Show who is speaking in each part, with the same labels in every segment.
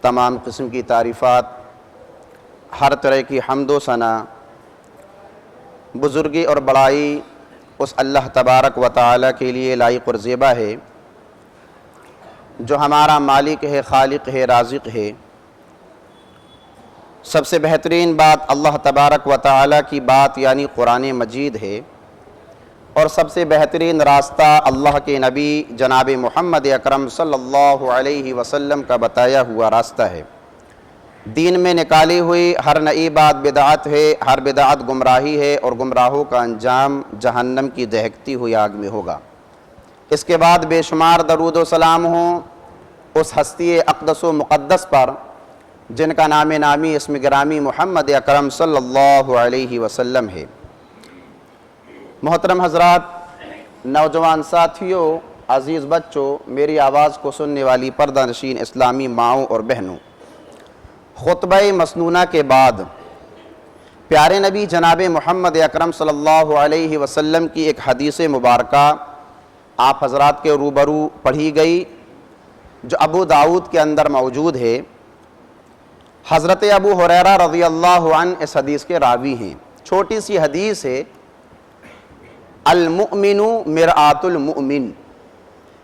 Speaker 1: تمام قسم کی تعریفات، ہر طرح کی حمد و ثنا، بزرگی اور بڑائی اس اللہ تبارک و تعالیٰ کے لیے لائق اور زیبا ہے جو ہمارا مالک ہے، خالق ہے، رازق ہے۔ سب سے بہترین بات اللہ تبارک و تعالیٰ کی بات یعنی قرآن مجید ہے، اور سب سے بہترین راستہ اللہ کے نبی جناب محمد اکرم صلی اللہ علیہ وسلم کا بتایا ہوا راستہ ہے۔ دین میں نکالی ہوئی ہر نئی بات بدعت ہے، ہر بدعت گمراہی ہے، اور گمراہوں کا انجام جہنم کی دہکتی ہوئی آگ میں ہوگا۔ اس کے بعد بے شمار درود و سلام ہوں اس ہستی اقدس و مقدس پر جن کا نام نامی اسم گرامی محمد اکرم صلی اللہ علیہ وسلم ہے۔ محترم حضرات، نوجوان ساتھیوں، عزیز بچوں، میری آواز کو سننے والی پردہ نشین اسلامی ماؤں اور بہنوں، خطبہ مسنونہ کے بعد پیارے نبی جناب محمد اکرم صلی اللہ علیہ وسلم کی ایک حدیث مبارکہ آپ حضرات کے روبرو پڑھی گئی جو ابو داؤد کے اندر موجود ہے۔ حضرت ابو ہریرہ رضی اللہ عنہ اس حدیث کے راوی ہیں۔ چھوٹی سی حدیث ہے، المؤمن مرآت المؤمن۔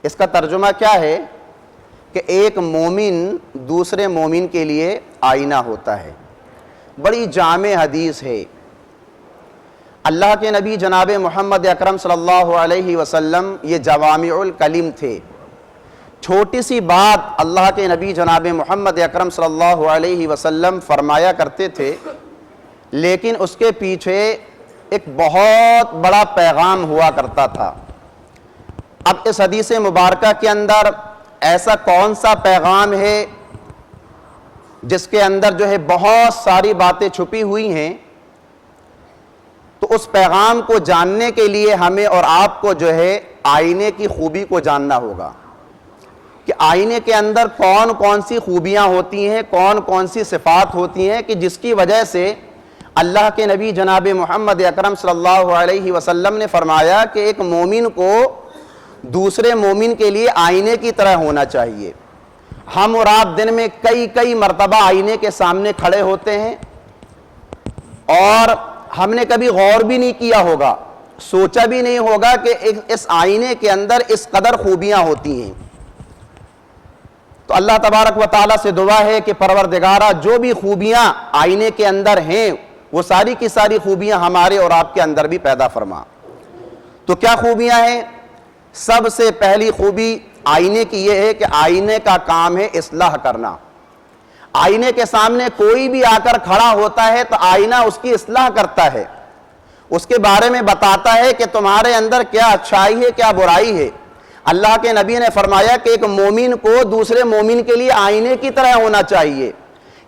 Speaker 1: اس کا ترجمہ کیا ہے کہ ایک مومن دوسرے مومن کے لیے آئینہ ہوتا ہے۔ بڑی جامع حدیث ہے۔ اللہ کے نبی جناب محمد اکرم صلی اللہ علیہ وسلم یہ جوامع الکلم تھے۔ چھوٹی سی بات اللہ کے نبی جناب محمد اکرم صلی اللہ علیہ وسلم فرمایا کرتے تھے، لیکن اس کے پیچھے ایک بہت بڑا پیغام ہوا کرتا تھا۔ اب اس حدیث مبارکہ کے اندر ایسا کون سا پیغام ہے جس کے اندر جو ہے بہت ساری باتیں چھپی ہوئی ہیں، تو اس پیغام کو جاننے کے لیے ہمیں اور آپ کو جو ہے آئینے کی خوبی کو جاننا ہوگا کہ آئینے کے اندر کون کون سی خوبیاں ہوتی ہیں، کون کون سی صفات ہوتی ہیں کہ جس کی وجہ سے اللہ کے نبی جناب محمد اکرم صلی اللہ علیہ وسلم نے فرمایا کہ ایک مومن کو دوسرے مومن کے لیے آئینے کی طرح ہونا چاہیے۔ ہم اور آپ دن میں کئی مرتبہ آئینے کے سامنے کھڑے ہوتے ہیں اور ہم نے کبھی غور بھی نہیں کیا ہوگا، سوچا بھی نہیں ہوگا کہ اس آئینے کے اندر اس قدر خوبیاں ہوتی ہیں۔ تو اللہ تبارک و تعالیٰ سے دعا ہے کہ پروردگارہ جو بھی خوبیاں آئینے کے اندر ہیں وہ ساری کی ساری خوبیاں ہمارے اور آپ کے اندر بھی پیدا فرما۔ تو کیا خوبیاں ہیں؟ سب سے پہلی خوبی آئینے کی یہ ہے کہ آئینے کا کام ہے اصلاح کرنا۔ آئینے کے سامنے کوئی بھی آ کر کھڑا ہوتا ہے تو آئینہ اس کی اصلاح کرتا ہے، اس کے بارے میں بتاتا ہے کہ تمہارے اندر کیا اچھائی ہے، کیا برائی ہے۔ اللہ کے نبی نے فرمایا کہ ایک مومن کو دوسرے مومن کے لیے آئینے کی طرح ہونا چاہیے۔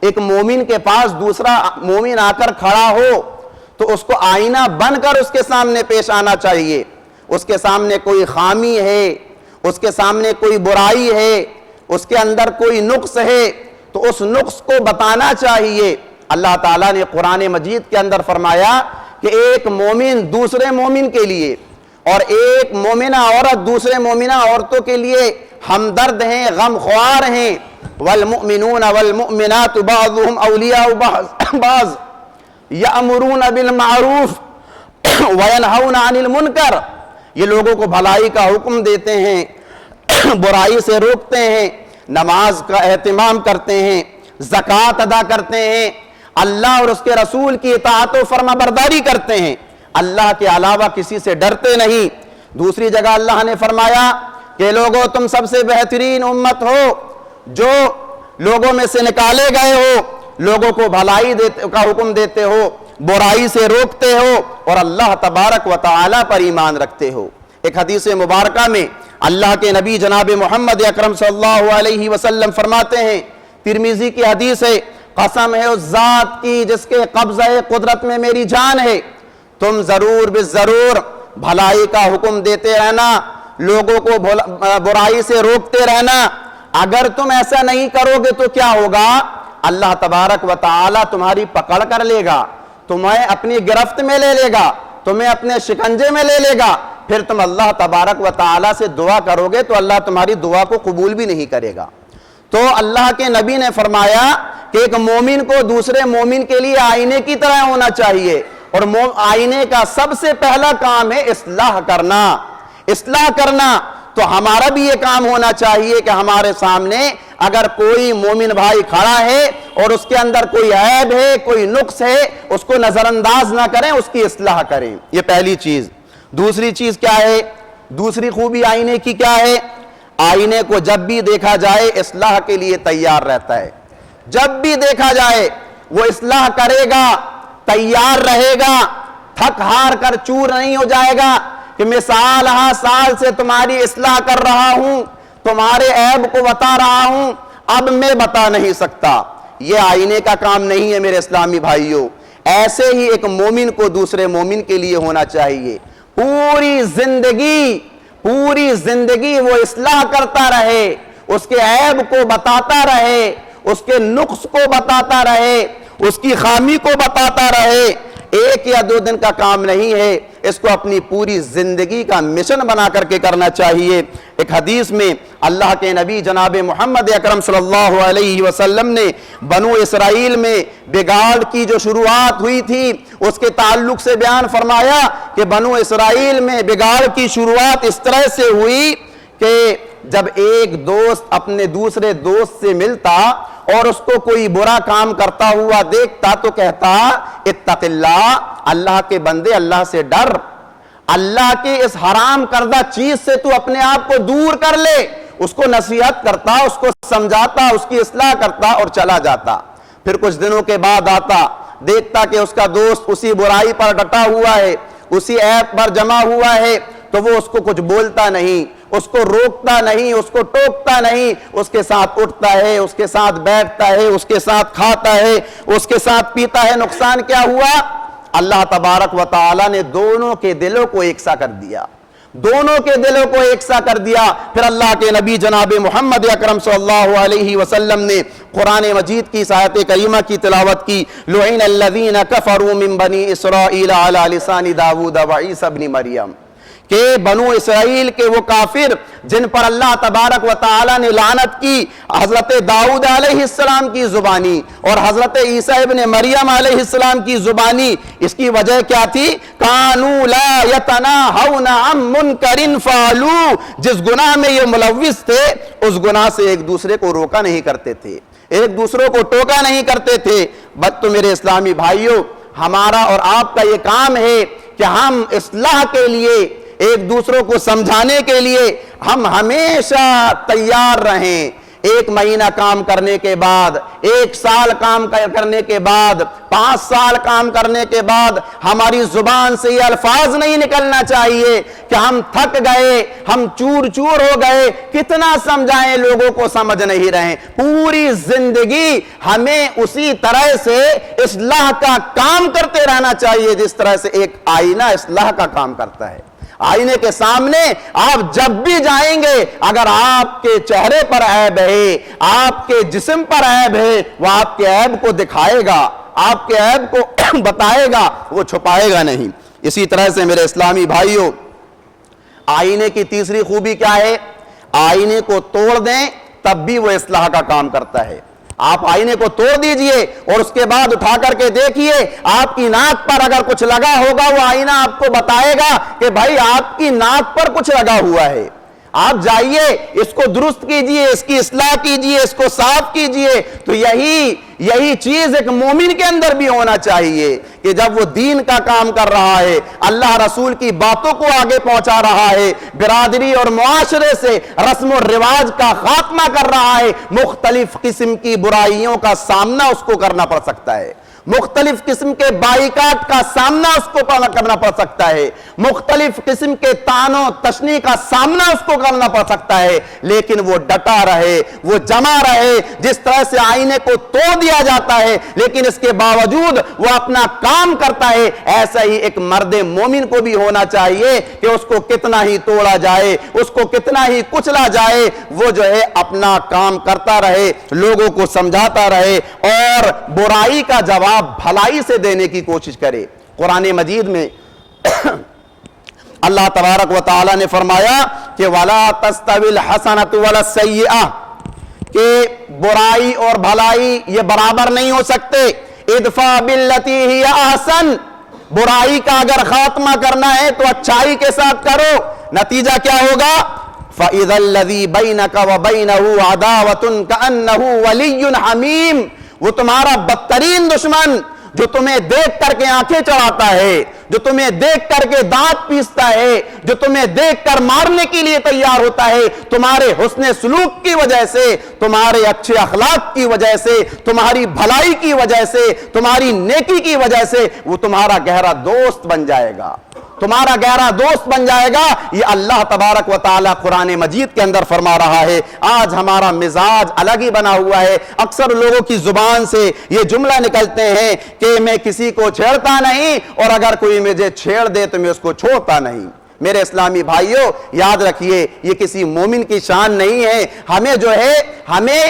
Speaker 1: ایک مومن کے پاس دوسرا مومن آ کر کھڑا ہو تو اس کو آئینہ بن کر اس کے سامنے پیش آنا چاہیے۔ اس کے سامنے کوئی خامی ہے، اس کے سامنے کوئی برائی ہے، اس کے اندر کوئی نقص ہے تو اس نقص کو بتانا چاہیے۔ اللہ تعالیٰ نے قرآن مجید کے اندر فرمایا کہ ایک مومن دوسرے مومن کے لیے اور ایک مومنہ عورت دوسرے مومنہ عورتوں کے لیے ہمدرد ہیں، غم خوار ہیں۔ والمؤمنون والمؤمنات بعضهم اولیاء بعض یأمرون بالمعروف وینہون عن المنکر۔ یہ لوگوں کو بھلائی کا حکم دیتے ہیں، برائی سے روکتے ہیں، نماز کا اہتمام کرتے ہیں، زکوٰۃ ادا کرتے ہیں، اللہ اور اس کے رسول کی اطاعت و فرما برداری کرتے ہیں، اللہ کے علاوہ کسی سے ڈرتے نہیں۔ دوسری جگہ اللہ نے فرمایا کہ لوگوں تم سب سے بہترین امت ہو جو لوگوں میں سے نکالے گئے ہو، لوگوں کو بھلائی کا حکم دیتے ہو، برائی سے روکتے ہو اور اللہ تبارک و تعالیٰ پر ایمان رکھتے ہو۔ ایک حدیث مبارکہ میں اللہ کے نبی جناب محمد اکرم صلی اللہ علیہ وسلم فرماتے ہیں، ترمذی کی حدیث ہے، قسم ہے اس ذات کی جس کے قبضہ قدرت میں میری جان ہے، تم ضرور بالضرور بھلائی کا حکم دیتے رہنا، لوگوں کو برائی سے روکتے رہنا۔ اگر تم ایسا نہیں کرو گے تو کیا ہوگا؟ اللہ تبارک و تعالیٰ تمہاری پکڑ کر لے گا، تمہیں اپنی گرفت میں لے لے گا، تمہیں اپنے شکنجے میں لے لے گا، پھر تم اللہ تبارک و تعالیٰ سے دعا کرو گے تو اللہ تمہاری دعا کو قبول بھی نہیں کرے گا۔ تو اللہ کے نبی نے فرمایا کہ ایک مومن کو دوسرے مومن کے لیے آئینے کی طرح ہونا چاہیے، اور آئینے کا سب سے پہلا کام ہے اصلاح کرنا، اصلاح کرنا۔ تو ہمارا بھی یہ کام ہونا چاہیے کہ ہمارے سامنے اگر کوئی مومن بھائی کھڑا ہے اور اس کے اندر کوئی عیب ہے، کوئی نقص ہے، اس کو نظر انداز نہ کریں، اس کی اصلاح کریں۔ یہ پہلی چیز۔ دوسری چیز کیا ہے؟ دوسری خوبی آئینے کی کیا ہے؟ آئینے کو جب بھی دیکھا جائے اصلاح کے لیے تیار رہتا ہے۔ جب بھی دیکھا جائے وہ اصلاح کرے گا، تیار رہے گا، تھک ہار کر چور نہیں ہو جائے گا کہ میں سال ہاں سال سے تمہاری اصلاح کر رہا ہوں، تمہارے عیب کو بتا رہا ہوں، اب میں بتا نہیں سکتا۔ یہ آئینے کا کام نہیں ہے میرے اسلامی بھائیوں۔ ایسے ہی ایک مومن کو دوسرے مومن کے لیے ہونا چاہیے، پوری زندگی وہ اصلاح کرتا رہے، اس کے عیب کو بتاتا رہے، اس کے نقص کو بتاتا رہے، اس کی خامی کو بتاتا رہے۔ ایک یا دو دن کا کام نہیں ہے، اس کو اپنی پوری زندگی کا مشن بنا کر کے کرنا چاہیے۔ ایک حدیث میں اللہ کے نبی جناب محمد اکرم صلی اللہ علیہ وسلم نے بنو اسرائیل میں بگاڑ کی جو شروعات ہوئی تھی اس کے تعلق سے بیان فرمایا کہ بنو اسرائیل میں بگاڑ کی شروعات اس طرح سے ہوئی کہ جب ایک دوست اپنے دوسرے دوست سے ملتا اور اس کو کوئی برا کام کرتا ہوا دیکھتا تو کہتا اتق اللہ، اللہ کے بندے اللہ سے ڈر، اللہ کے اس حرام کردہ چیز سے تو اپنے آپ کو دور کر لے۔ اس کو نصیحت کرتا، اس کو سمجھاتا، اس کی اصلاح کرتا اور چلا جاتا۔ پھر کچھ دنوں کے بعد آتا، دیکھتا کہ اس کا دوست اسی برائی پر ڈٹا ہوا ہے، اسی عیب پر جمع ہوا ہے، تو وہ اس کو کچھ بولتا نہیں، اس کو روکتا نہیں، اس کو ٹوکتا نہیں، اس کے ساتھ اٹھتا ہے، اس کے ساتھ بیٹھتا ہے، اس کے ساتھ کھاتا ہے، اس کے ساتھ پیتا ہے۔ نقصان کیا ہوا؟ اللہ تبارک و تعالی نے دونوں کے دلوں کو یکساں کر دیا، دونوں کے دلوں کو یکساں کر دیا۔ پھر اللہ کے نبی جناب محمد اکرم صلی اللہ علیہ وسلم نے قرآن مجید کی اس آیت کریمہ کی تلاوت کی، لعن الذین کفروا من بنی اسرائیل علی لسان داؤد وعیسی ابن مریم، کہ بنو اسرائیل کے وہ کافر جن پر اللہ تبارک و تعالی نے لعنت کی، حضرت داؤد علیہ السلام کی زبانی اور حضرت عیسیٰ ابن مریم علیہ السلام کی زبانی۔ اس کی وجہ کیا تھی؟ کانوا لا یتناہون عن منکر فعلوا، جس گناہ میں یہ ملوث تھے اس گناہ سے ایک دوسرے کو روکا نہیں کرتے تھے، ایک دوسرے کو ٹوکا نہیں کرتے تھے۔ بس تو میرے اسلامی بھائیوں، ہمارا اور آپ کا یہ کام ہے کہ ہم اصلاح کے لیے، ایک دوسروں کو سمجھانے کے لیے ہم ہمیشہ تیار رہیں۔ ایک مہینہ کام کرنے کے بعد، ایک سال کام کرنے کے بعد، 5 سال کام کرنے کے بعد ہماری زبان سے یہ الفاظ نہیں نکلنا چاہیے کہ ہم تھک گئے، ہم چور چور ہو گئے، کتنا سمجھائیں لوگوں کو سمجھ نہیں رہے۔ پوری زندگی ہمیں اسی طرح سے اصلاح کا کام کرتے رہنا چاہیے جس طرح سے ایک آئینہ اصلاح کا کام کرتا ہے۔ آئینے کے سامنے آپ جب بھی جائیں گے، اگر آپ کے چہرے پر عیب ہے، آپ کے جسم پر عیب ہے، وہ آپ کے عیب کو دکھائے گا، آپ کے عیب کو بتائے گا، وہ چھپائے گا نہیں۔ اسی طرح سے میرے اسلامی بھائیوں، آئینے کی تیسری خوبی کیا ہے؟ آئینے کو توڑ دیں تب بھی وہ اصلاح کا کام کرتا ہے۔ آپ آئینے کو توڑ دیجئے اور اس کے بعد اٹھا کر کے دیکھیے، آپ کی ناک پر اگر کچھ لگا ہوگا وہ آئینہ آپ کو بتائے گا کہ بھائی آپ کی ناک پر کچھ لگا ہوا ہے۔ آپ جائیے، اس کو درست کیجئے، اس کی اصلاح کیجئے، اس کو صاف کیجئے۔ تو یہی چیز ایک مومن کے اندر بھی ہونا چاہیے کہ جب وہ دین کا کام کر رہا ہے، اللہ رسول کی باتوں کو آگے پہنچا رہا ہے، برادری اور معاشرے سے رسم و رواج کا خاتمہ کر رہا ہے، مختلف قسم کی برائیوں کا سامنا اس کو کرنا پڑ سکتا ہے، مختلف قسم کے بائیکاٹ کا سامنا اس کو کرنا پڑ سکتا ہے، مختلف قسم کے طعنوں تشنیع کا سامنا اس کو کرنا پڑ سکتا ہے، لیکن وہ ڈٹا رہے، وہ جمع رہے۔ جس طرح سے آئینے کو توڑ دیا جاتا ہے لیکن اس کے باوجود وہ اپنا کام کرتا ہے، ایسا ہی ایک مرد مومن کو بھی ہونا چاہیے کہ اس کو کتنا ہی توڑا جائے، اس کو کتنا ہی کچلا جائے، وہ جو ہے اپنا کام کرتا رہے، لوگوں کو سمجھاتا رہے اور برائی کا جواب بھلائی سے دینے کی کوشش کرے۔ قرآن مجید میں اللہ تبارک و تعالی نے فرمایا کہ وَلَا تَسْتَوِي الْحَسَنَةُ وَلَا السَّيِّئَةُ، کہ برائی اور بھلائی یہ برابر نہیں ہو سکتے. ادفع باللتی ہی احسن، برائی کا اگر خاتمہ کرنا ہے تو اچھائی کے ساتھ کرو. نتیجہ کیا ہوگا؟ فَإِذَا الَّذِي بَيْنَكَ وَبَيْنَهُ عَدَاوَةٌ كَأَنَّهُ وَلِيٌّ حَمِيمٌ، وہ تمہارا بدترین دشمن جو تمہیں دیکھ کر کے آنکھیں چڑھاتا ہے، جو تمہیں دیکھ کر کے دانت پیستا ہے، جو تمہیں دیکھ کر مارنے کے لیے تیار ہوتا ہے، تمہارے حسن سلوک کی وجہ سے، تمہارے اچھے اخلاق کی وجہ سے، تمہاری بھلائی کی وجہ سے، تمہاری نیکی کی وجہ سے وہ تمہارا گہرا دوست بن جائے گا، تمہارا گہرا دوست بن جائے گا. یہ اللہ تبارک و تعالی قرآن مجید کے اندر فرما رہا ہے. آج ہمارا مزاج الگ ہی بنا ہوا ہے. اکثر لوگوں کی زبان سے یہ جملہ نکلتے ہیں کہ میں کسی کو چھیڑتا نہیں، اور اگر کوئی مجھے چھیڑ دے تو میں اس کو چھوڑتا نہیں. میرے اسلامی بھائیوں، یاد رکھیے یہ کسی مومن کی شان نہیں ہے. ہمیں جو ہے ہمیں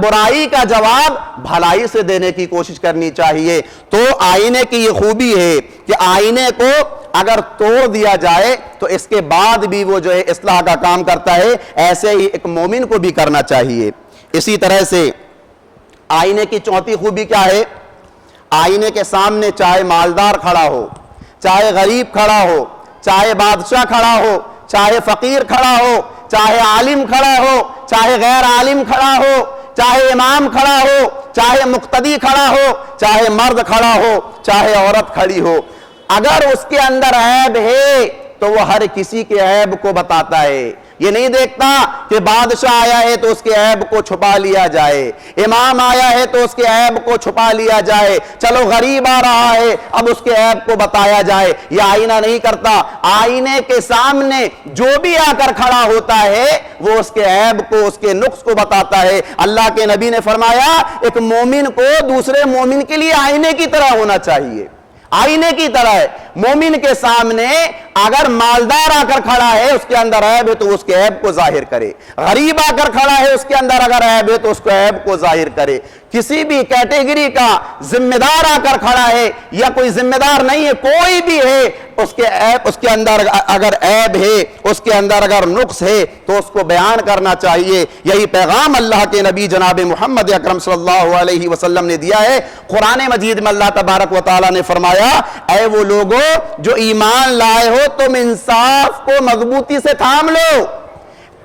Speaker 1: برائی کا جواب بھلائی سے دینے کی کوشش کرنی چاہیے. تو آئینے کی یہ خوبی ہے کہ آئینے کو اگر توڑ دیا جائے تو اس کے بعد بھی وہ جو ہے اصلاح کا کام کرتا ہے. ایسے ہی ایک مومن کو بھی کرنا چاہیے. اسی طرح سے آئینے کی چوتھی خوبی کیا ہے؟ آئینے کے سامنے چاہے مالدار کھڑا ہو، چاہے غریب کھڑا ہو، چاہے بادشاہ کھڑا ہو، چاہے فقیر کھڑا ہو، چاہے عالم کھڑا ہو، چاہے غیر عالم کھڑا ہو، چاہے امام کھڑا ہو، چاہے مقتدی کھڑا ہو، چاہے مرد کھڑا ہو، چاہے عورت کھڑی ہو، اگر اس کے اندر عیب ہے تو وہ ہر کسی کے عیب کو بتاتا ہے. یہ نہیں دیکھتا کہ بادشاہ آیا ہے تو اس کے عیب کو چھپا لیا جائے، امام آیا ہے تو اس کے عیب کو چھپا لیا جائے، چلو غریب آ رہا ہے اب اس کے عیب کو بتایا جائے. یہ آئینہ نہیں کرتا. آئینے کے سامنے جو بھی آ کر کھڑا ہوتا ہے وہ اس کے عیب کو، اس کے نقص کو بتاتا ہے. اللہ کے نبی نے فرمایا ایک مومن کو دوسرے مومن کے لیے آئینے کی طرح ہونا چاہیے. آئینے کی طرح ہے. مومن کے سامنے اگر مالدار آ کر کھڑا ہے اس کے اندر عیب ہے تو اس کے عیب کو ظاہر کرے، غریب آ کر کھڑا ہے اس کے اندر اگر عیب ہے تو اس کو عیب کو ظاہر کرے. کسی بھی کیٹیگری کا ذمہ دار آ کر کھڑا ہے یا کوئی ذمہ دار نہیں ہے، کوئی بھی ہے، اس کے عیب، اس کے اندر اگر عیب ہے، اس کے اندر اگر نقص ہے تو اس کو بیان کرنا چاہیے. یہی پیغام اللہ کے نبی جناب محمد اکرم صلی اللہ علیہ وسلم نے دیا ہے. قرآن مجید میں اللہ تبارک و تعالی نے فرمایا اے وہ لوگوں جو ایمان لائے ہو تم انصاف کو مضبوطی سے تھام لو،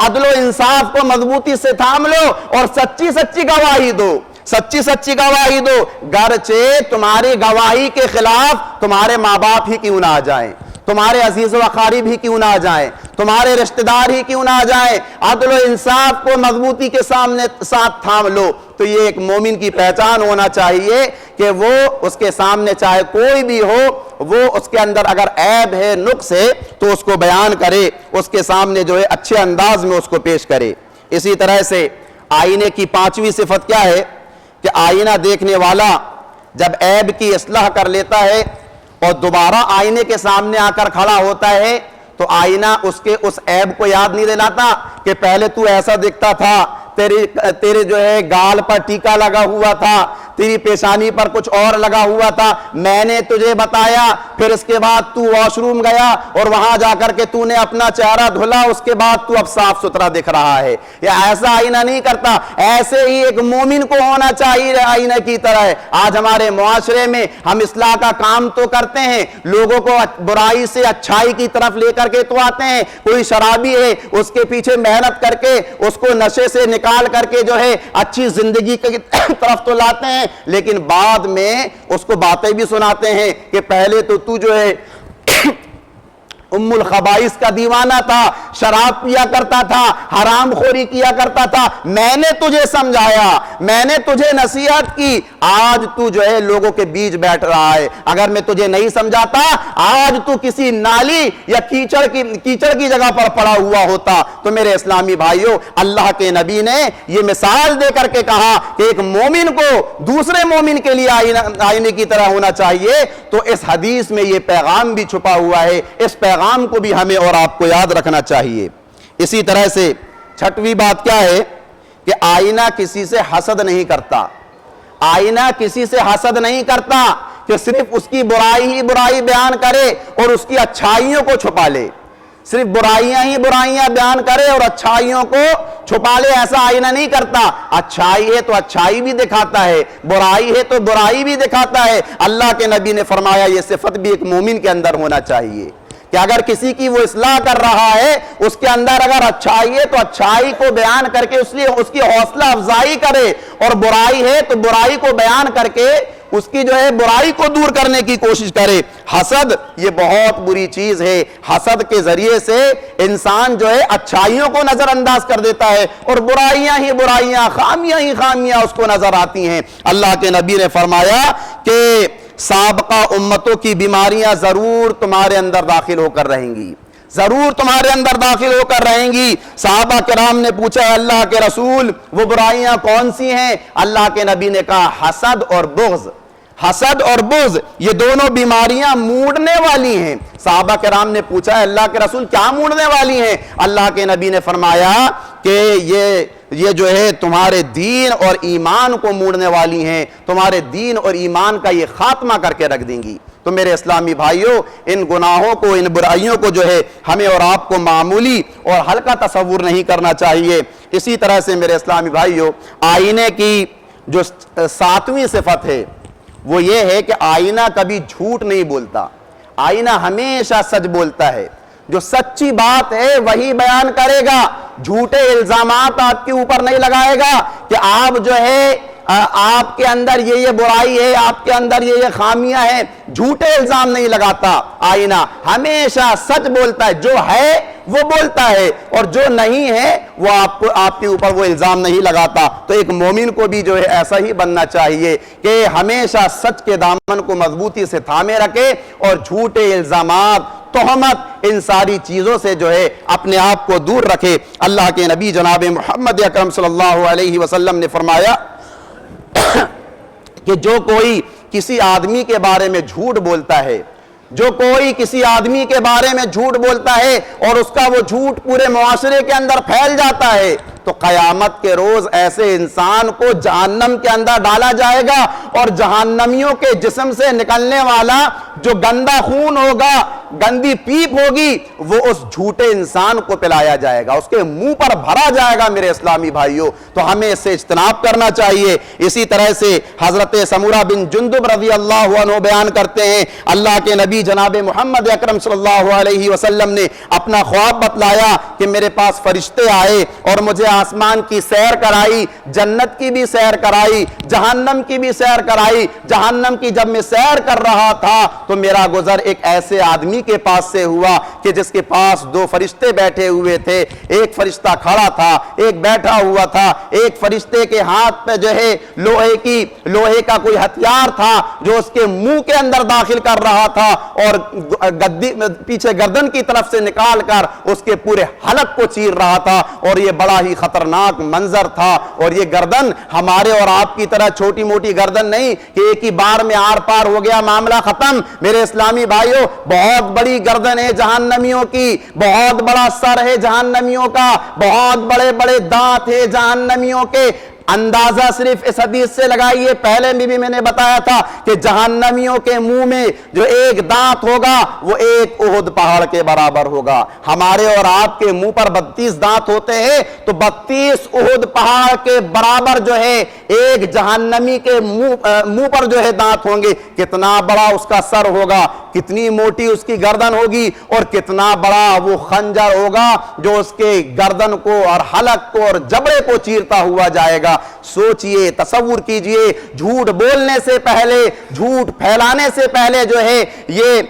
Speaker 1: عدل و انصاف کو مضبوطی سے تھام لو اور سچی سچی گواہی دو. سچی سچی گواہی دو، گرچہ تمہاری گواہی کے خلاف تمہارے ماں باپ ہی کیوں نہ آ جائیں، تمہارے عزیز و اقارب ہی کیوں نہ آ جائیں، تمہارے رشتہ دار ہی کیوں نہ آ جائیں. عدل و انصاف کو مضبوطی کے ساتھ تھام لو. تو یہ ایک مومن کی پہچان ہونا چاہیے کہ وہ اس کے سامنے چاہے کوئی بھی ہو، وہ اس کے اندر اگر عیب ہے، نقص ہے تو اس کو بیان کرے، اس کے سامنے جو ہے اچھے انداز میں اس کو پیش کرے. اسی طرح سے آئینے کی پانچویں صفت کیا ہے کہ آئینہ دیکھنے والا جب عیب کی اصلاح کر لیتا ہے اور دوبارہ آئینے کے سامنے آ کر کھڑا ہوتا ہے تو آئینہ اس کے اس عیب کو یاد نہیں دلاتا کہ پہلے تو ایسا دکھتا تھا، تیرے جو ہے گال پر ٹیکا لگا ہوا تھا، تیری پیشانی پر کچھ اور لگا ہوا تھا، میں نے تجھے بتایا، پھر اس کے بعد تو واش روم گیا اور وہاں جا کر کے تو نے اپنا چہرہ دھلا، اس کے بعد تو اب صاف ستھرا دکھ رہا ہے. یہ ایسا آئینہ نہیں کرتا. ایسے ہی ایک مومن کو ہونا چاہیے آئینہ کی طرح. آج ہمارے معاشرے میں ہم اصلاح کا کام تو کرتے ہیں، لوگوں کو برائی سے اچھائی کی طرف لے کر کے تو آتے ہیں. کوئی شرابی ہے اس کے پیچھے محنت کر کے اس کو نشے سے نکال کر کے جو ہے اچھی زندگی کی طرف تو لاتے ہیں، لیکن بعد میں اس کو باتیں بھی سناتے ہیں کہ پہلے تو جو ہے ام الخبائث کا دیوانہ تھا، شراب پیا کرتا تھا، حرام خوری کیا کرتا تھا، میں نے تجھے سمجھایا، میں نے تجھے نصیحت کی، آج تو جو ہے لوگوں کے بیچ بیٹھ رہا ہے. اگر میں تجھے نہیں سمجھاتا آج تو کسی نالی یا کیچڑ کی جگہ پر پڑا ہوا ہوتا. تو میرے اسلامی بھائیوں، اللہ کے نبی نے یہ مثال دے کر کے کہا کہ ایک مومن کو دوسرے مومن کے لیے آئینے کی طرح ہونا چاہیے. تو اس حدیث میں یہ پیغام بھی چھپا ہوا ہے. اس پیغام کو بھی ہمیں اور آپ کو یاد رکھنا چاہیے. اسی طرح سے چھٹویں بات کیا ہے کہ آئینہ کسی سے حسد نہیں کرتا. آئینہ کسی سے حسد نہیں کرتا کہ صرف اس کی برائی ہی برائی بیان کرے اور اس کی اچھائیوں کو چھپا لے. صرف برائیاں ہی برائیاں بیان کرے اور اچھائیوں کو چھپا لے، ایسا آئینہ نہیں کرتا۔ اچھائی ہے تو اچھائی بھی دکھاتا ہے، برائی ہے تو برائی بھی دکھاتا ہے۔ اللہ کے نبی نے فرمایا یہ صفت بھی ایک مومن کے اندر ہونا چاہیے کہ اگر کسی کی وہ اصلاح کر رہا ہے، اس کے اندر اگر اچھائی ہے تو اچھائی کو بیان کر کے اس کی حوصلہ افزائی کرے، اور برائی ہے تو برائی کو بیان کر کے اس کی جو ہے برائی کو دور کرنے کی کوشش کرے۔ حسد یہ بہت بری چیز ہے، حسد کے ذریعے سے انسان جو ہے اچھائیوں کو نظر انداز کر دیتا ہے، اور برائیاں ہی برائیاں، خامیاں ہی خامیاں اس کو نظر آتی ہیں۔ اللہ کے نبی نے فرمایا کہ سابقہ امتوں کی بیماریاں ضرور تمہارے اندر داخل ہو کر رہیں گی، ضرور تمہارے اندر داخل ہو کر رہیں گی۔ صحابہ کرام نے پوچھا اللہ کے رسول وہ برائیاں کون سی ہیں؟ اللہ کے نبی نے کہا حسد اور بغض۔ حسد اور بغض یہ دونوں بیماریاں موڑنے والی ہیں۔ صحابہ کرام نے پوچھا اللہ کے رسول کیا موڑنے والی ہیں؟ اللہ کے نبی نے فرمایا کہ یہ جو ہے تمہارے دین اور ایمان کو موڑنے والی ہیں، تمہارے دین اور ایمان کا یہ خاتمہ کر کے رکھ دیں گی۔ تو میرے اسلامی بھائیوں، ان گناہوں کو، ان برائیوں کو جو ہے ہمیں اور آپ کو معمولی اور ہلکا تصور نہیں کرنا چاہیے۔ اسی طرح سے میرے اسلامی بھائیوں، آئینے کی جو 7ویں صفت ہے وہ یہ ہے کہ آئینہ کبھی جھوٹ نہیں بولتا، آئینہ ہمیشہ سچ بولتا ہے۔ جو سچی بات ہے وہی بیان کرے گا، جھوٹے الزامات آپ کے اوپر نہیں لگائے گا کہ آپ جو ہے آپ کے اندر یہ برائی ہے، آپ کے اندر یہ خامیاں ہیں، جھوٹے الزام نہیں لگاتا۔ آئینہ ہمیشہ سچ بولتا ہے، جو ہے وہ بولتا ہے، اور جو نہیں ہے وہ آپ کے اوپر وہ الزام نہیں لگاتا۔ تو ایک مومن کو بھی جو ہے ایسا ہی بننا چاہیے کہ ہمیشہ سچ کے دامن کو مضبوطی سے تھامے رکھے، اور جھوٹے الزامات، تہمت، ان ساری چیزوں سے جو ہے اپنے آپ کو دور رکھے۔ اللہ کے نبی جناب محمد اکرم صلی اللہ علیہ وسلم نے فرمایا کہ جو کوئی کسی آدمی کے بارے میں جھوٹ بولتا ہے، جو کوئی کسی آدمی کے بارے میں جھوٹ بولتا ہے اور اس کا وہ جھوٹ پورے معاشرے کے اندر پھیل جاتا ہے، تو قیامت کے روز ایسے انسان کو جہنم کے اندر ڈالا جائے گا، اور جہنمیوں کے جسم سے نکلنے والا جو گندا خون ہوگا، گندی پیپ ہوگی، وہ اس جھوٹے انسان کو پلایا جائے گا، اس کے منہ پر بھرا جائے گا۔ میرے اسلامی بھائیوں، تو ہمیں اس سے اجتناب کرنا چاہیے۔ اسی طرح سے حضرت سمورہ بن جندب رضی اللہ عنہ بیان کرتے ہیں اللہ کے نبی جناب محمد اکرم صلی اللہ علیہ وسلم نے اپنا خواب بتلایا کہ میرے پاس فرشتے آئے اور مجھے آسمان کی سیر کرائی، جنت کی بھی سیر کرائی، جہنم کی بھی سیر کرائی۔ جہنم کی جب میں سیر کر رہا تھا تو میرا گزر ایک ایسے آدمی کے پاس سے ہوا کہ جس کے پاس 2 فرشتے بیٹھے ہوئے تھے، ایک فرشتہ کھڑا تھا، ایک بیٹھا ہوا تھا۔ ایک فرشتے کے ہاتھ پہ جو ہے لوہے کا کوئی ہتھیار تھا جو اس کے منہ کے اندر داخل کر رہا تھا، اور پیچھے گردن کی طرف سے نکال کر اس کے پورے حلق کو چیر رہا تھا، اور یہ بڑا ہی خطرناک منظر تھا۔ اور یہ گردن ہمارے اور آپ کی طرح چھوٹی موٹی گردن نہیں کہ ایک ہی بار میں آر پار ہو گیا، معاملہ ختم۔ میرے اسلامی بھائیوں، بہت بڑی گردن ہے جہنمیوں کی، بہت بڑا سر ہے جہنمیوں کا، بہت بڑے بڑے دانت ہیں جہنمیوں کے۔ اندازہ صرف اس حدیث سے لگائیے، پہلے بھی میں نے بتایا تھا کہ جہنمیوں کے منہ میں جو ایک دانت ہوگا وہ ایک احد پہاڑ کے برابر ہوگا۔ ہمارے اور آپ کے منہ پر 32 دانت ہوتے ہیں، تو 32 احد پہاڑ کے برابر جو ہے ایک جہنمی کے منہ پر جو ہے دانت ہوں گے۔ کتنا بڑا اس کا سر ہوگا، کتنی موٹی اس کی گردن ہوگی، اور کتنا بڑا وہ خنجر ہوگا جو اس کے گردن کو اور حلق کو اور جبڑے کو چیرتا ہوا جائے گا۔ سوچئے، تصور کیجئے، جھوٹ بولنے سے پہلے، جھوٹ پھیلانے سے پہلے جو ہے یہ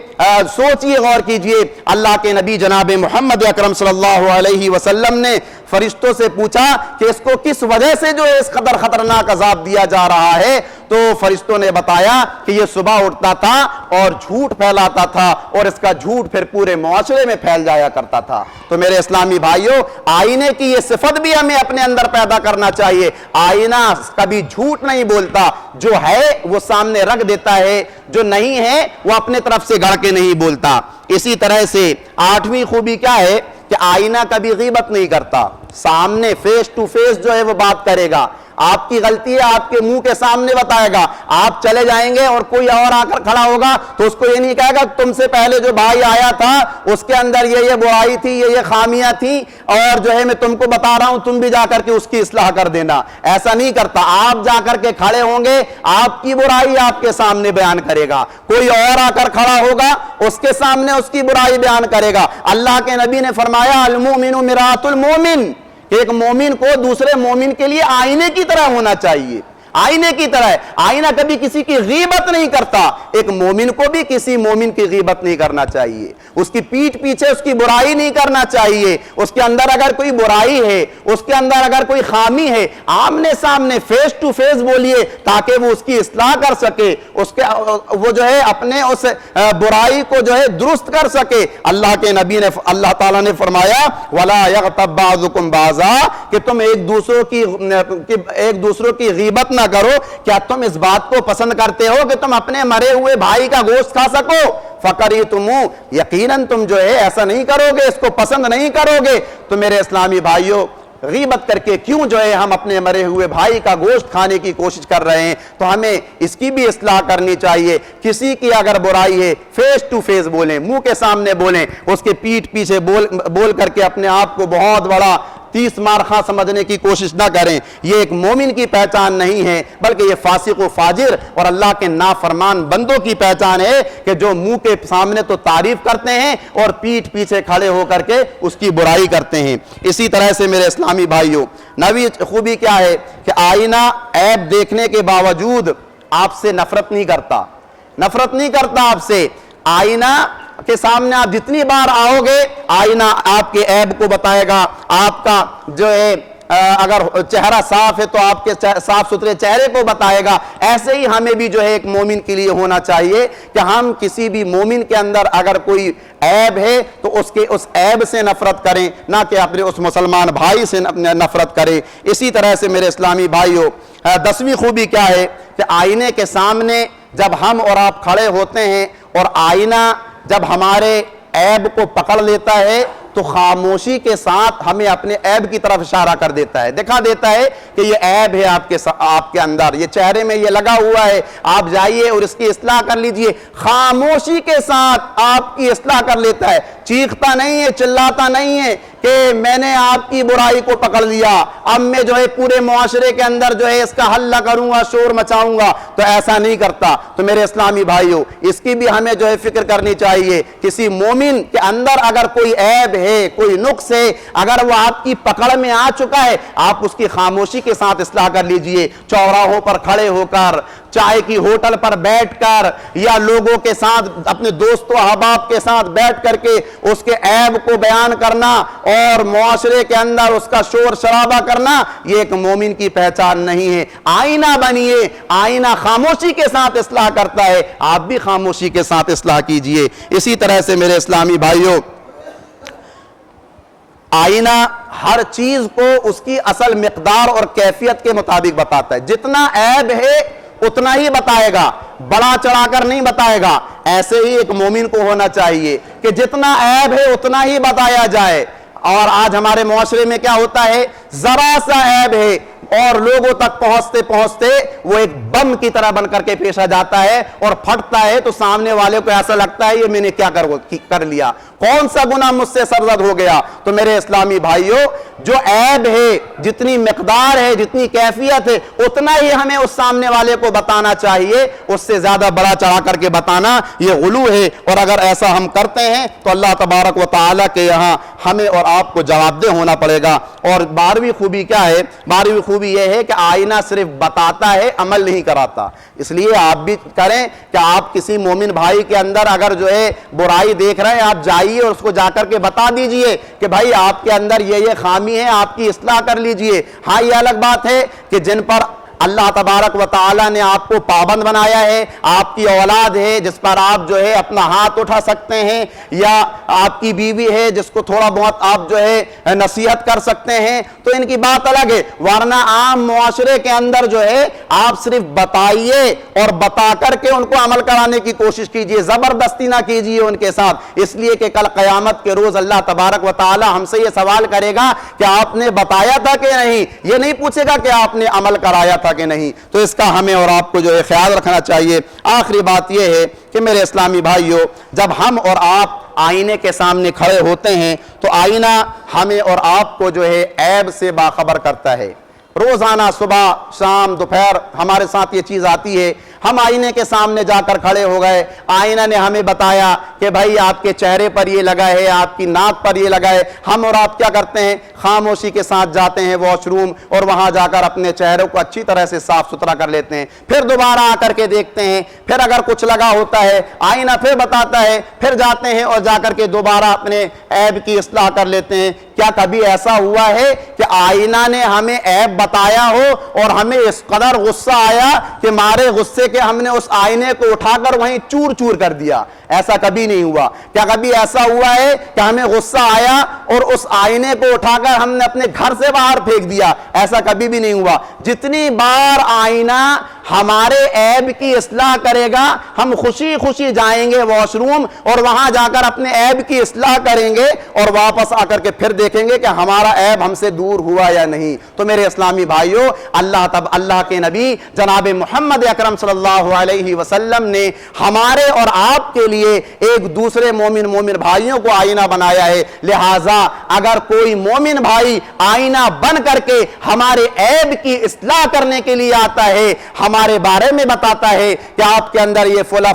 Speaker 1: سوچئے، غور کیجئے۔ اللہ کے نبی جناب محمد اکرم صلی اللہ علیہ وسلم نے فرشتوں سے پوچھا کہ اس کو کس وجہ سے جو ہے اس قدر خطرناک عذاب دیا جا رہا ہے، تو فرشتوں نے بتایا کہ یہ صبح اٹھتا تھا اور جھوٹ پھیلاتا تھا، اور اس کا جھوٹ پھر پورے معاشرے میں پھیل جایا کرتا تھا۔ تو میرے اسلامی بھائیوں، آئینے کی یہ صفت بھی ہمیں اپنے اندر پیدا کرنا چاہیے۔ آئینہ کبھی جھوٹ نہیں بولتا، جو ہے وہ سامنے رکھ دیتا ہے، جو نہیں ہے وہ اپنے طرف سے گڑھ کے نہیں بولتا۔ اسی طرح سے 8ویں خوبی کیا ہے کہ آئینہ کبھی غیبت نہیں کرتا، سامنے فیس ٹو فیس جو ہے وہ بات کرے گا۔ آپ کی غلطی ہے آپ کے منہ کے سامنے بتائے گا. آپ چلے جائیں گے اور کوئی اور آ کر کھڑا ہوگا تو اس کو یہ نہیں کہے گا تم سے پہلے جو بھائی آیا تھا اس کے اندر یہ برائی تھی, یہ خامیاں تھیں, اور جو ہے میں تم کو بتا رہا ہوں تم بھی جا کر کے اس کی اصلاح کر دینا. ایسا نہیں کرتا. آپ جا کر کے کھڑے ہوں گے, آپ کی برائی آپ کے سامنے بیان کرے گا, کوئی اور آ کر کھڑا ہوگا اس کے سامنے اس کی برائی بیان کرے گا. اللہ کے نبی نے فرمایا المؤمن مرآۃ المؤمن, کہ ایک مومن کو دوسرے مومن کے لیے آئینے کی طرح ہونا چاہیے. آئینے کی طرح ہے. آئینہ کبھی کسی کی غیبت نہیں کرتا. ایک مومن کو بھی کسی مومن کی غیبت نہیں کرنا چاہیے, اس کی پیٹھ پیچھے اس کی برائی نہیں کرنا چاہیے. اس کے اندر اگر کوئی برائی ہے, اس کے اندر اگر کوئی خامی ہے, آمنے سامنے فیس ٹو فیس بولیے تاکہ وہ اس کی اصلاح کر سکے, وہ جو ہے اپنے اس برائی کو جو ہے درست کر سکے. اللہ کے نبی نے, اللہ تعالیٰ نے فرمایا وَلَا يَغْتَبْ بَعْضُكُمْ بَعْضًا, کہ تم ایک دوسروں کی غیبت نہ کرو. کیا تم اس بات کو پسند کرتے ہو کہ تم اپنے مرے ہوئے بھائی کا گوشت کھا سکو؟ فَقَرِيتُمُ, یقیناً تم جو ہے ایسا نہیں کرو گے, اس کو پسند نہیں کرو گے. تو میرے اسلامی بھائیوں, غیبت کر کے کیوں جو ہے ہم اپنے مرے ہوئے بھائی کا گوشت کھانے کی کوشش کر رہے ہیں؟ تو ہمیں اس کی بھی اصلاح کرنی چاہیے. کسی کی اگر برائی ہے فیس ٹو فیس بولیں, منہ کے سامنے بولیں, اس کے پیٹھ پیچھے بول کر کے اپنے آپ کو بہت بڑا 30 مارخاں سمجھنے کی کوشش نہ کریں. یہ ایک مومن کی پہچان نہیں ہے, بلکہ یہ فاسق و فاجر اور اللہ کے نافرمان بندوں کی پہچان ہے کہ جو منہ کے سامنے تو تعریف کرتے ہیں اور پیٹھ پیچھے کھڑے ہو کر کے اس کی برائی کرتے ہیں. اسی طرح سے میرے اسلامی بھائیوں, نبی خوبی کیا ہے کہ آئینہ عیب دیکھنے کے باوجود آپ سے نفرت نہیں کرتا. نفرت نہیں کرتا آپ سے. آئینہ کے سامنے آپ جتنی بار آؤ گے آئینہ آپ کے عیب کو بتائے گا. آپ کا جو ہے اگر چہرہ صاف ہے تو آپ کے صاف ستھرے چہرے کو بتائے گا. ایسے ہی ہمیں بھی جو ہے ایک مومن کے لیے ہونا چاہیے کہ ہم کسی بھی مومن کے اندر اگر کوئی عیب ہے تو اس عیب سے نفرت کریں, نہ کہ اپنے اس مسلمان بھائی سے نفرت کریں. اسی طرح سے میرے اسلامی بھائیوں, 10ویں خوبی کیا ہے کہ آئینے کے سامنے جب ہم اور آپ کھڑے ہوتے ہیں اور آئینہ جب ہمارے عیب کو پکڑ لیتا ہے تو خاموشی کے ساتھ ہمیں اپنے عیب کی طرف اشارہ کر دیتا ہے, دکھا دیتا ہے کہ یہ عیب ہے آپ کے اندر, یہ چہرے میں یہ لگا ہوا ہے, آپ جائیے اور اس کی اصلاح کر لیجئے. خاموشی کے ساتھ آپ کی اصلاح کر لیتا ہے. چیختا نہیں ہے, چلاتا نہیں ہے کہ میں نے آپ کی برائی کو پکڑ لیا, اب میں جو ہے پورے معاشرے کے اندر جو ہے اس کا حل کروں گا, شور مچاؤں گا. تو ایسا نہیں کرتا. تو میرے اسلامی بھائیوں, اس کی بھی ہمیں جو ہے فکر کرنی چاہیے. کسی مومن کے اندر اگر کوئی عیب ہے, کوئی نقص ہے, اگر وہ آپ کی پکڑ میں آ چکا ہے, آپ اس کی خاموشی کے ساتھ اصلاح کر لیجئے. چوراہوں پر کھڑے ہو کر, چائے کی ہوٹل پر بیٹھ کر, یا لوگوں کے ساتھ اپنے دوستوں احباب کے ساتھ بیٹھ کر کے اس کے عیب کو بیان کرنا اور معاشرے کے اندر اس کا شور شرابہ کرنا, یہ ایک مومن کی پہچان نہیں ہے. آئینہ بنیے. آئینہ خاموشی کے ساتھ اصلاح کرتا ہے, آپ بھی خاموشی کے ساتھ اصلاح کیجئے. اسی طرح سے میرے اسلامی بھائیوں, آئینہ ہر چیز کو اس کی اصل مقدار اور کیفیت کے مطابق بتاتا ہے. جتنا عیب ہے اتنا ہی بتائے گا, بڑا چڑھا کر نہیں بتائے گا. ایسے ہی ایک مومن کو ہونا چاہیے کہ جتنا عیب ہے اتنا ہی بتایا جائے. اور آج ہمارے معاشرے میں کیا ہوتا ہے, ذرا سا عیب ہے اور لوگوں تک پہنچتے پہنچتے وہ ایک بم کی طرح بن کر کے پیش آ جاتا ہے اور پھٹتا ہے تو سامنے والے کو ایسا لگتا ہے یہ میں نے کیا کر لیا, کون سا گناہ مجھ سے سرزد ہو گیا. تو میرے اسلامی بھائیوں, جو عیب ہے, جتنی مقدار ہے, جتنی کیفیت ہے, اتنا ہی ہمیں اس سامنے والے کو بتانا چاہیے. اس سے زیادہ بڑا چڑھا کر کے بتانا یہ غلو ہے. اور اگر ایسا ہم کرتے ہیں تو اللہ تبارک و تعالیٰ کے یہاں ہمیں اور آپ کو جواب دہ ہونا پڑے گا. اور 12ویں خوبی کیا ہے؟ 12ویں خوبی یہ ہے کہ آئینہ صرف بتاتا ہے, عمل نہیں کراتا. اس لیے آپ بھی کریں کہ آپ کسی مومن بھائی کے اندر اگر جو ہے برائی دیکھ رہے ہیں, آپ جائیے اور اس کو جا کر کے بتا دیجئے کہ بھائی آپ کے اندر یہ خامی ہے, آپ کی اصلاح کر لیجئے. ہاں, یہ الگ بات ہے کہ جن پر اللہ تبارک و تعالی نے آپ کو پابند بنایا ہے، آپ کی اولاد ہے جس پر آپ جو ہے اپنا ہاتھ اٹھا سکتے ہیں، یا آپ کی بیوی ہے جس کو تھوڑا بہت آپ جو ہے نصیحت کر سکتے ہیں، تو ان کی بات الگ ہے، ورنہ عام معاشرے کے اندر جو ہے آپ صرف بتائیے اور بتا کر کے ان کو عمل کرانے کی کوشش کیجئے، زبردستی نہ کیجئے ان کے ساتھ، اس لیے کہ کل قیامت کے روز اللہ تبارک و تعالی ہم سے یہ سوال کرے گا کہ آپ نے بتایا تھا کہ نہیں، یہ نہیں پوچھے گا کہ آپ نے عمل کرایا تھا کہ نہیں۔ تو اس کا ہمیں اور آپ کو جو ہے خیال رکھنا چاہیے۔ آخری بات یہ ہے کہ میرے اسلامی بھائیوں، جب ہم اور آپ آئینے کے سامنے کھڑے ہوتے ہیں تو آئینہ ہمیں اور آپ کو جو ہے عیب سے باخبر کرتا ہے۔ روزانہ صبح شام دوپہر ہمارے ساتھ یہ چیز آتی ہے، ہم آئینے کے سامنے جا کر کھڑے ہو گئے، آئینہ نے ہمیں بتایا کہ بھائی آپ کے چہرے پر یہ لگا ہے، آپ کی ناک پر یہ لگا ہے، ہم اور آپ کیا کرتے ہیں؟ خاموشی کے ساتھ جاتے ہیں واش روم اور وہاں جا کر اپنے چہرے کو اچھی طرح سے صاف ستھرا کر لیتے ہیں، پھر دوبارہ آ کر کے دیکھتے ہیں، پھر اگر کچھ لگا ہوتا ہے آئینہ پھر بتاتا ہے، پھر جاتے ہیں اور جا کر کے دوبارہ اپنے عیب کی اصلاح کر لیتے ہیں۔ کیا کبھی ایسا ہوا ہے کہ آئینہ نے ہمیں عیب بتایا ہو اور ہمیں اس قدر غصہ آیا کہ مارے غصے کے ہم نے اس آئینے کو اٹھا کر وہیں چور چور کر دیا؟ ایسا کبھی نہیں ہوا۔ کیا کبھی ایسا ہوا ہے کہ ہمیں غصہ آیا اور اس آئینے کو اٹھا کر ہم نے اپنے گھر سے باہر پھینک دیا؟ ایسا کبھی بھی نہیں ہوا۔ جتنی بار آئینہ ہمارے عیب کی اصلاح کرے گا، ہم خوشی خوشی جائیں گے واش روم اور وہاں جا کر اپنے عیب کی اصلاح کریں گے اور واپس آ کر کے پھر دیکھیں گے کہ ہمارا عیب ہم سے دور ہوا یا نہیں۔ تو میرے اسلامی بھائیوں، اللہ کے نبی جناب محمد اکرم صلی اللہ علیہ وسلم نے ہمارے اور آپ کے لیے ایک دوسرے مومن بھائیوں کو آئینہ بنایا ہے، لہٰذا اگر کوئی مومن بھائی آئینہ بن کر کے ہمارے عیب کی اصلاح کرنے کے لیے آتا ہے، ہمارے بارے میں بتاتا ہے کہ آپ کے اندر یہ فلا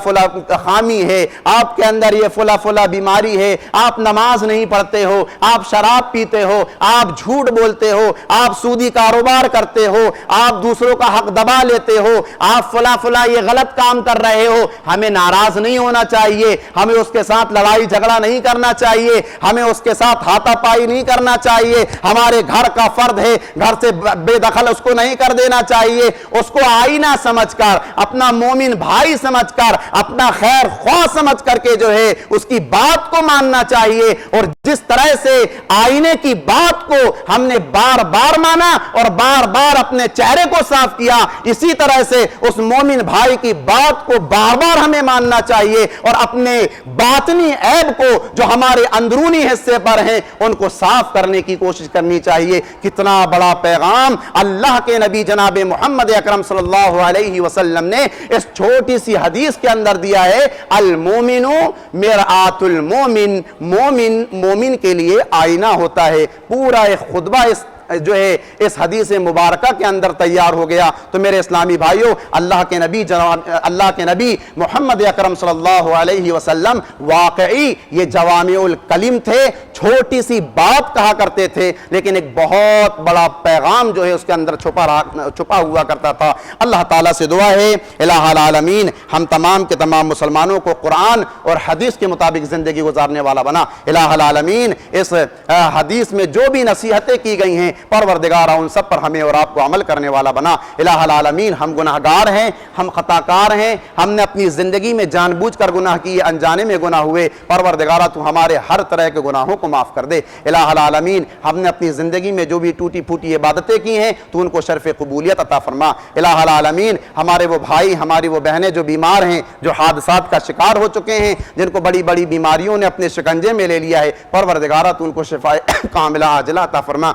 Speaker 1: خامی ہے، آپ کے اندر یہ فلا بیماری ہے، آپ نماز نہیں پڑھتے ہو، آپ شراب پیتے ہو، آپ جھوٹ بولتے ہو، آپ سودی کاروبار کرتے ہو، آپ دوسروں کا حق دبا لیتے ہو، آپ فلا یہ غلط کام کر رہے ہو، ہمیں ناراض نہیں ہونا چاہیے، ہمیں اس کے ساتھ لڑائی جھگڑا نہیں کرنا چاہیے، ہمیں اس کے ساتھ ہاتھا پائی نہیں کرنا چاہیے، ہمارے گھر کا فرد ہے، گھر سے بے دخل اس کو نہیں کر دینا چاہیے، اس کو آئینہ سمجھ کر، اپنا مومن بھائی سمجھ کر، اپنا خیر خواہ سمجھ کر کے جو ہے اس کی بات کو ماننا چاہیے۔ اور جس طرح سے آئینے کی بات کو ہم نے بار بار مانا اور بار بار اپنے چہرے کو صاف کیا، اسی طرح سے اس مومن بھائی کی بات کو بار بار ہمیں ماننا چاہیے اور اپنے باطنی عیب کو جو ہمارے اندرونی حصے پر ہیں ان کو صاف کرنے کی کوشش کرنی چاہیے۔ کتنا بڑا پیغام اللہ کے نبی جناب محمد اکرم صلی اللہ علیہ وسلم نے اس چھوٹی سی حدیث کے اندر دیا ہے، المومن مرآت المومن، مومن کے لیے آئینہ ہوتا ہے۔ پورا ایک خطبہ جو ہے اس حدیث مبارکہ کے اندر تیار ہو گیا۔ تو میرے اسلامی بھائیوں، اللہ کے نبی محمد اکرم صلی اللہ علیہ وسلم واقعی یہ جوامع الکلم تھے، چھوٹی سی بات کہا کرتے تھے لیکن ایک بہت بڑا پیغام جو ہے اس کے اندر چھپا ہوا کرتا تھا۔ اللہ تعالیٰ سے دعا ہے الہ العالمین ہم تمام کے تمام مسلمانوں کو قرآن اور حدیث کے مطابق زندگی گزارنے والا بنا۔ الہ العالمین اس حدیث میں جو بھی نصیحتیں کی گئی ہیں پروردگارہ ان سب پر ہمیں اور آپ کو عمل کرنے والا بنا۔ الہ العالمین ہم گناہگار ہیں، ہم خطاکار ہیں، ہم نے اپنی زندگی میں جان بوجھ کر گناہ کیے، انجانے میں گناہ ہوئے، پروردگارہ تو ہمارے ہر طرح کے گناہوں کو معاف کر دے۔ الہ العالمین ہم نے اپنی زندگی میں جو بھی ٹوٹی پھوٹی عبادتیں کی ہیں تو ان کو شرف قبولیت عطا فرما۔ الہ العالمین ہمارے وہ بھائی ہماری وہ بہنیں جو بیمار ہیں، جو حادثات کا شکار ہو چکے ہیں، جن کو بڑی بڑی بیماریوں نے اپنے شکنجے میں لے لیا ہے، پروردگارہ تو ان کو شفائے کاملہ عاجلہ عطا فرما۔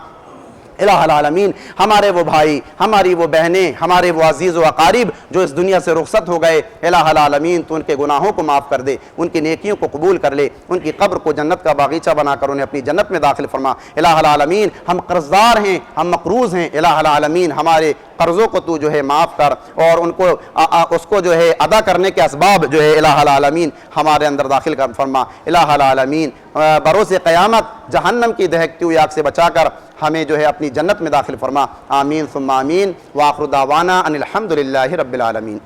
Speaker 1: الہ العالمین ہمارے وہ بھائی ہماری وہ بہنیں ہمارے وہ عزیز و اقارب جو اس دنیا سے رخصت ہو گئے، الہ العالمین تو ان کے گناہوں کو معاف کر دے، ان کی نیکیوں کو قبول کر لے، ان کی قبر کو جنت کا باغیچہ بنا کر انہیں اپنی جنت میں داخل فرما۔ الہ العالمین ہم قرضدار ہیں، ہم مقروض ہیں، الہ العالمین ہمارے قرضوں کو تو جو ہے معاف کر اور ان کو اس کو جو ہے ادا کرنے کے اسباب جو ہے الہ العالمین ہمارے اندر داخل کر فرما۔ الہ العالمین بروز قیامت جہنم کی دہکتی ہوئی آگ سے بچا کر ہمیں جو ہے اپنی جنت میں داخل فرما۔ آمین ثم آمین، وآخر دعوانا ان الحمد للہ رب العالمین۔